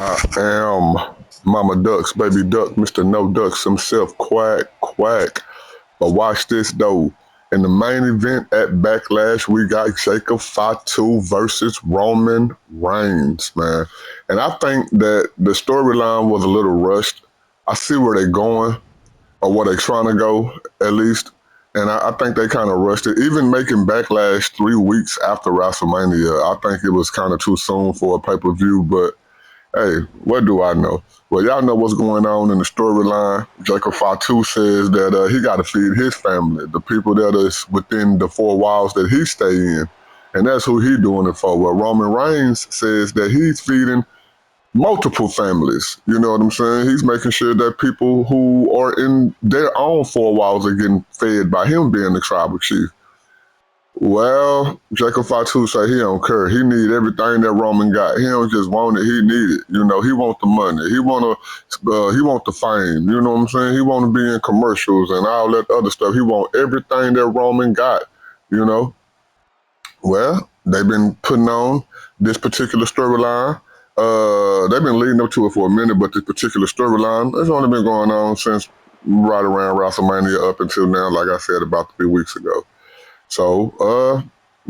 I am Mama Ducks, baby duck, Mr. No Ducks himself, quack, quack. But watch this though. In the main event at Backlash, we got Jacob Fatu versus Roman Reigns, man. And I think that the storyline was a little rushed. I see where they're going, or where they're trying to go, at least. And I think they kind of rushed it. Even making Backlash 3 weeks after WrestleMania, I think it was kind of too soon for a pay per view, but hey, what do I know? Well, y'all know what's going on in the storyline. Jacob Fatu says that he got to feed his family, the people that is within the four walls that he stay in, and that's who he doing it for. Well, Roman Reigns says that he's feeding multiple families. You know what I'm saying? He's making sure that people who are in their own four walls are getting fed by him being the tribal chief. Well, Jacob Fatu say he don't care. He need everything that Roman got. He don't just want it. He need it. You know, he want the money. He want the fame. You know what I'm saying? He want to be in commercials and all that other stuff. He want everything that Roman got. You know. Well, they've been putting on this particular storyline. They've been leading up to it for a minute, but this particular storyline has only been going on since right around WrestleMania up until now. Like I said, about 3 weeks ago. So,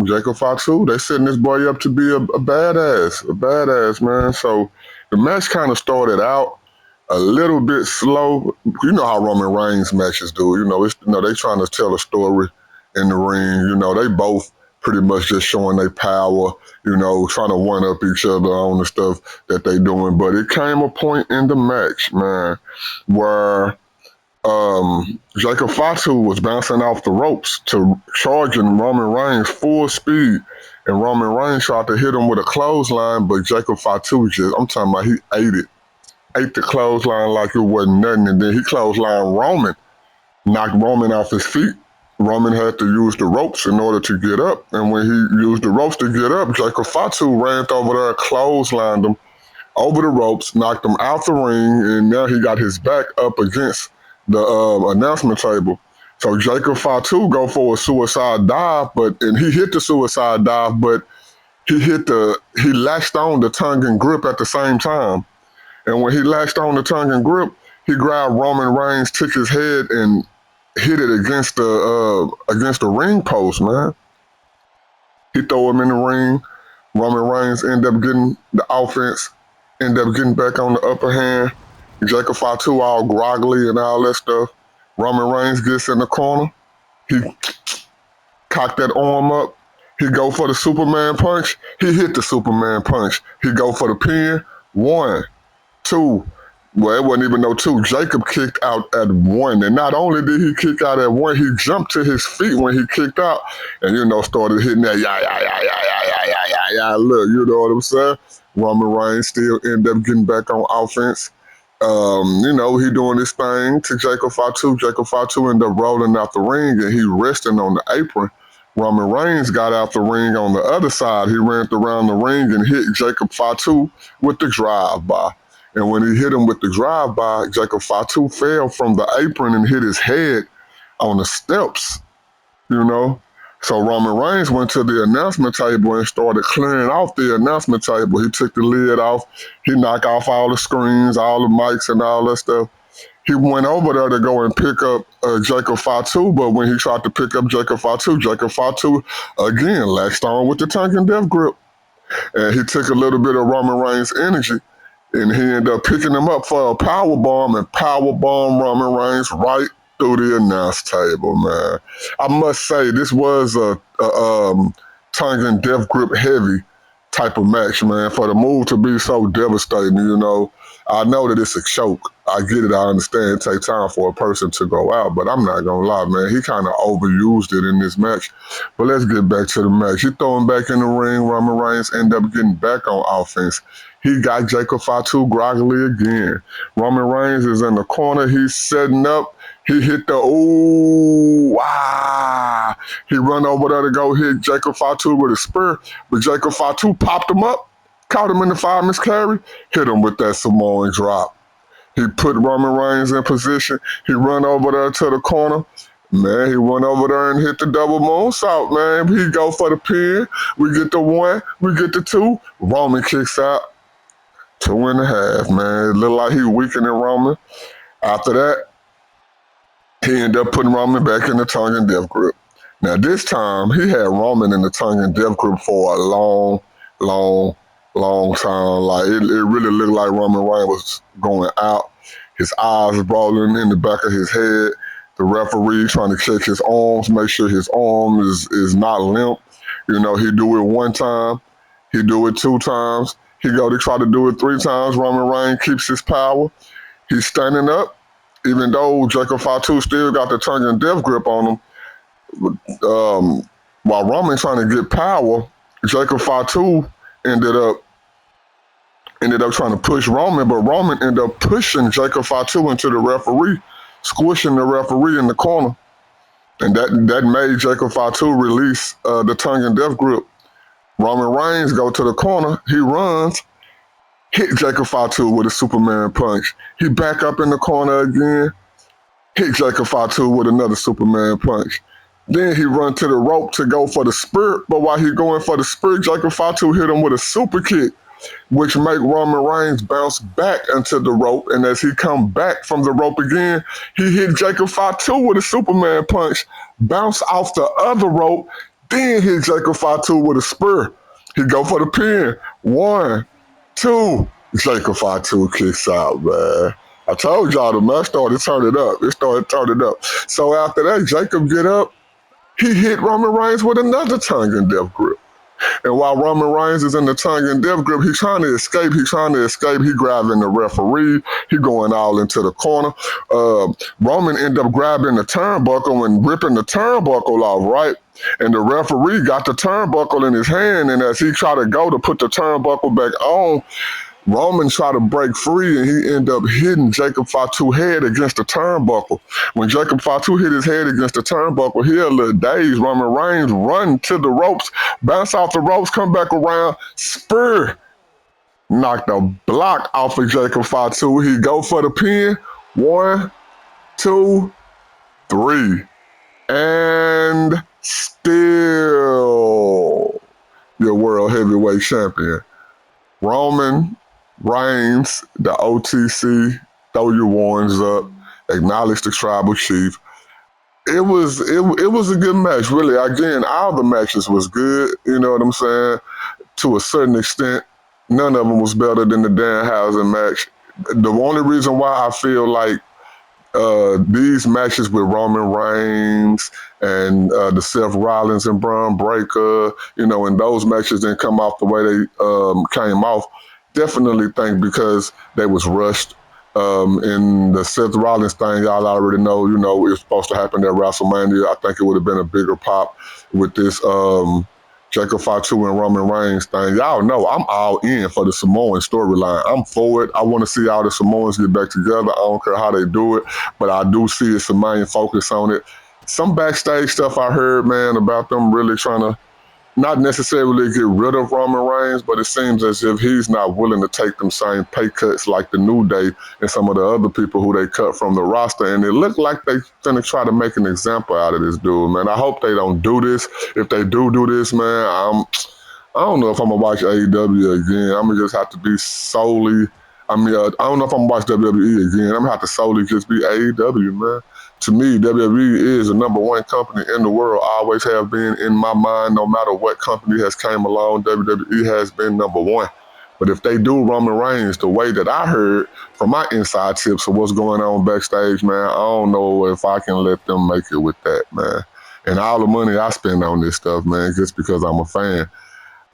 Jacob Fatu, they setting this boy up to be a badass, man. So the match kind of started out a little bit slow. You know how Roman Reigns matches do. They trying to tell a story in the ring. They both pretty much just showing their power. Trying to one up each other on the stuff that they doing. But it came a point in the match, man, where Jacob Fatu was bouncing off the ropes to charging Roman Reigns full speed. And Roman Reigns tried to hit him with a clothesline, but Jacob Fatu I'm talking about he ate it. Ate the clothesline like it wasn't nothing. And then he clotheslined Roman, knocked Roman off his feet. Roman had to use the ropes in order to get up. And when he used the ropes to get up, Jacob Fatu ran over there, clotheslined him over the ropes, knocked him out the ring, and now he got his back up against the announcement table. So Jacob Fatu go for a suicide dive, and he hit the suicide dive, but he latched on the tongue and grip at the same time. And when he latched on the tongue and grip, he grabbed Roman Reigns, took his head and hit it against the ring post, man. He threw him in the ring. Roman Reigns ended up getting the offense, ended up getting back on the upper hand. Jacob Fatu all groggly and all that stuff. Roman Reigns gets in the corner. He cocked that arm up. He go for the Superman punch. He hit the Superman punch. He go for the pin. 1, 2. Well, it wasn't even no 2. Jacob kicked out at 1. And not only did he kick out at 1, he jumped to his feet when he kicked out and, started hitting that, yeah. Look, you know what I'm saying? Roman Reigns still ended up getting back on offense. He doing this thing to Jacob Fatu. Jacob Fatu ended up rolling out the ring and he resting on the apron. Roman Reigns got out the ring on the other side. He ran around the ring and hit Jacob Fatu with the drive-by. And when he hit him with the drive-by, Jacob Fatu fell from the apron and hit his head on the steps, you know. So Roman Reigns went to the announcement table and started clearing off the announcement table. He took the lid off. He knocked off all the screens, all the mics and all that stuff. He went over there to go and pick up Jacob Fatu, but when he tried to pick up Jacob Fatu again latched on with the tongue and death grip. And he took a little bit of Roman Reigns' energy and he ended up picking him up for a power bomb and power bomb Roman Reigns right through the announce table, man. I must say, this was a tongue and death grip heavy type of match, man. For the move to be so devastating, I know that it's a choke. I get it. I understand it takes time for a person to go out, but I'm not going to lie, man. He kind of overused it in this match. But let's get back to the match. He throw him back in the ring. Roman Reigns ended up getting back on offense. He got Jacob Fatu groggily again. Roman Reigns is in the corner. He's setting up. He hit the, ooh, wow. He run over there to go hit Jacob Fatu with a spear, but Jacob Fatu popped him up, caught him in the fireman's carry, hit him with that Samoan drop. He put Roman Reigns in position. He run over there to the corner. Man, he went over there and hit the double moonsault, man. He go for the pin. We get the 1, we get the 2. Roman kicks out. 2.5, man. It looked like he weakening Roman. After that, he ended up putting Roman back in the tongue and death grip. Now this time he had Roman in the tongue and death grip for a long, long time. Like it really looked like Roman Reigns was going out. His eyes was rolling in the back of his head. The referee trying to check his arms, make sure his arm is not limp. You know, he do it one time, he do it 2 times, he go to try to do it 3 times. Roman Reigns keeps his power. He's standing up, even though Jacob Fatu still got the tongue and death grip on him. While Roman trying to get power, Jacob Fatu ended up trying to push Roman, but Roman ended up pushing Jacob Fatu into the referee, squishing the referee in the corner, and that made Jacob Fatu release the tongue and death grip. Roman Reigns go to the corner, he runs, hit Jacob Fatu with a Superman punch. He back up in the corner again, hit Jacob Fatu with another Superman punch. Then he run to the rope to go for the spear, but while he going for the spear, Jacob Fatu hit him with a super kick, which make Roman Reigns bounce back into the rope. And as he come back from the rope again, he hit Jacob Fatu with a Superman punch, bounce off the other rope, then hit Jacob Fatu with a spear. He go for the pin. 1, 2. Jacob Fatu kicks out, man. I told y'all the match started turning up. It started turning up. So after that, Jacob get up. He hit Roman Reigns with another tongue and death grip. And while Roman Reigns is in the tongue and death grip, he's trying to escape. He grabbing the referee. He going all into the corner. Roman end up grabbing the turnbuckle and ripping the turnbuckle off, right? And the referee got the turnbuckle in his hand. And as he tried to go to put the turnbuckle back on, Roman tried to break free, and he ended up hitting Jacob Fatu's head against the turnbuckle. When Jacob Fatu hit his head against the turnbuckle, he a little dazed. Roman Reigns run to the ropes, bounce off the ropes, come back around, spear, knock the block off of Jacob Fatu. He go for the pin. 1, 2, 3. And still your world heavyweight champion. Roman Reigns, the OTC, throw your warns up, acknowledge the tribal chief. It was a good match, really. Again, all the matches was good, you know what I'm saying? To a certain extent, none of them was better than the Danhausen match. The only reason why I feel like these matches with Roman Reigns and the Seth Rollins and Braun Breaker, you know, and those matches didn't come off the way they came off, definitely think because they was rushed. In the Seth Rollins thing, y'all already know, you know, it was supposed to happen at WrestleMania. I think it would have been a bigger pop with this Jacob Fatu and Roman Reigns thing. Y'all know I'm all in for the Samoan storyline. I'm for it. I want to see all the Samoans get back together. I don't care how they do it, but I do see it's a main focus on it. Some backstage stuff I heard, man, about them really trying to not necessarily get rid of Roman Reigns, but it seems as if he's not willing to take them same pay cuts like the New Day and some of the other people who they cut from the roster. And it looked like they finna try to make an example out of this dude, man. I hope they don't do this. If they do this, man, I don't know if I'm gonna watch AEW again. I'm gonna just have to be solely. I don't know if I'm gonna watch WWE again. I'm gonna have to solely just be AEW, man. To me, WWE is the #1 company in the world, always have been in my mind. No matter what company has came along, WWE has been #1. But if they do Roman Reigns the way that I heard from my inside tips of what's going on backstage, man, I don't know if I can let them make it with that, man. And all the money I spend on this stuff, man, just because I'm a fan.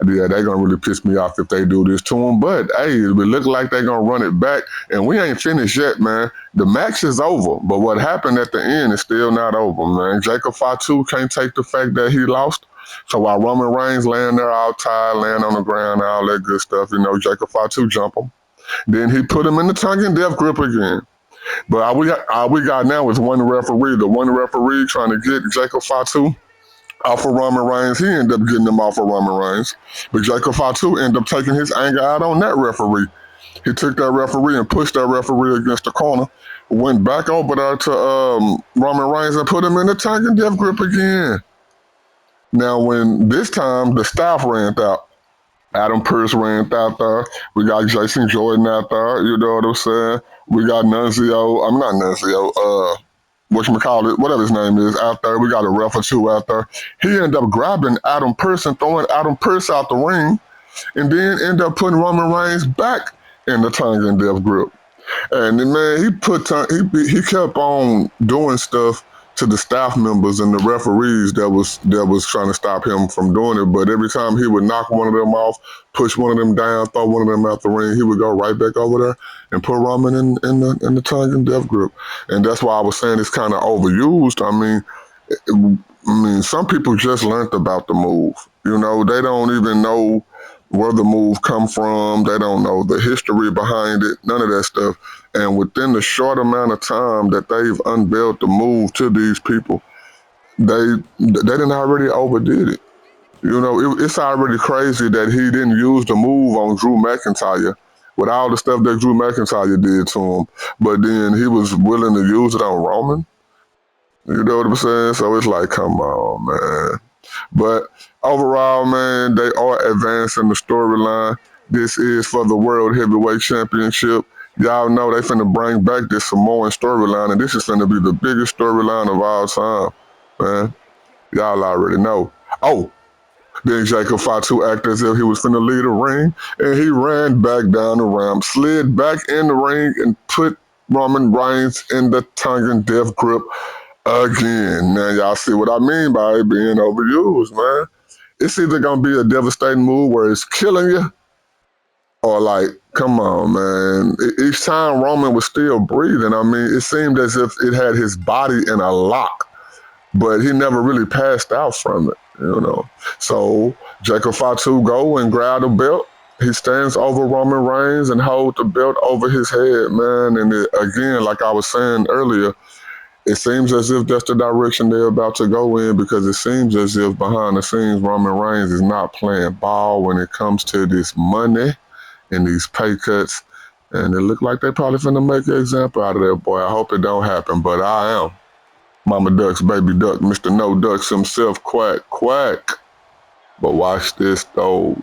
Yeah, they're going to really piss me off if they do this to them. But, hey, it look like they're going to run it back. And we ain't finished yet, man. The match is over. But what happened at the end is still not over, man. Jacob Fatu can't take the fact that he lost. So while Roman Reigns laying there all tired, laying on the ground, and all that good stuff, you know, Jacob Fatu jump him. Then he put him in the tongue and death grip again. But all we got now is one referee. The one referee trying to get Jacob Fatu off of Roman Reigns. He ended up getting him off of Roman Reigns. But Jacob Fatu ended up taking his anger out on that referee. He took that referee and pushed that referee against the corner, went back over there to Roman Reigns and put him in the tongue and death grip again. Now, when this time the staff ran out, Adam Pearce ranked out there. We got Jason Jordan out there. You know what I'm saying? We got Nunzio. I'm not Nunzio. Whatchamacallit, whatever his name is, out there. We got a ref or two out there. He ended up grabbing Adam Pearce and throwing Adam Pearce out the ring, and then ended up putting Roman Reigns back in the tongue and death grip. And then, man, he kept on doing stuff to the staff members and the referees that was trying to stop him from doing it. But every time he would knock one of them off, push one of them down, throw one of them out the ring, he would go right back over there and put Roman in the tongue and death grip. And that's why I was saying it's kind of overused. I mean, some people just learned about the move. You know, they don't even know where the move come from. They don't know the history behind it. None of that stuff. And within the short amount of time that they've unveiled the move to these people, they didn't already overdid it. You know, it's already crazy that he didn't use the move on Drew McIntyre with all the stuff that Drew McIntyre did to him, but then he was willing to use it on Roman. You know what I'm saying? So it's like, come on, man. But overall, man, they are advancing the storyline. This is for the World Heavyweight Championship. Y'all know they finna bring back this Samoan storyline, and this is finna be the biggest storyline of all time, man. Y'all already know. Oh, then Jacob Fatu acted as if he was finna leave the ring, and he ran back down the ramp, slid back in the ring, and put Roman Reigns in the tongue and death grip again. Now y'all see what I mean by it being overused, man. It's either gonna be a devastating move where it's killing you, or like, come on, man. Each time Roman was still breathing, I mean, it seemed as if it had his body in a lock, but he never really passed out from it, you know. So Jacob Fatu go and grab the belt. He stands over Roman Reigns and hold the belt over his head, man. And again, like I was saying earlier, it seems as if that's the direction they're about to go in, because it seems as if behind the scenes Roman Reigns is not playing ball when it comes to this money and these pay cuts. And it looked like they probably finna make an example out of that boy. I hope it don't happen, but I am. Mama Ducks, Baby Duck, Mr. No Ducks himself, quack, quack. But watch this though.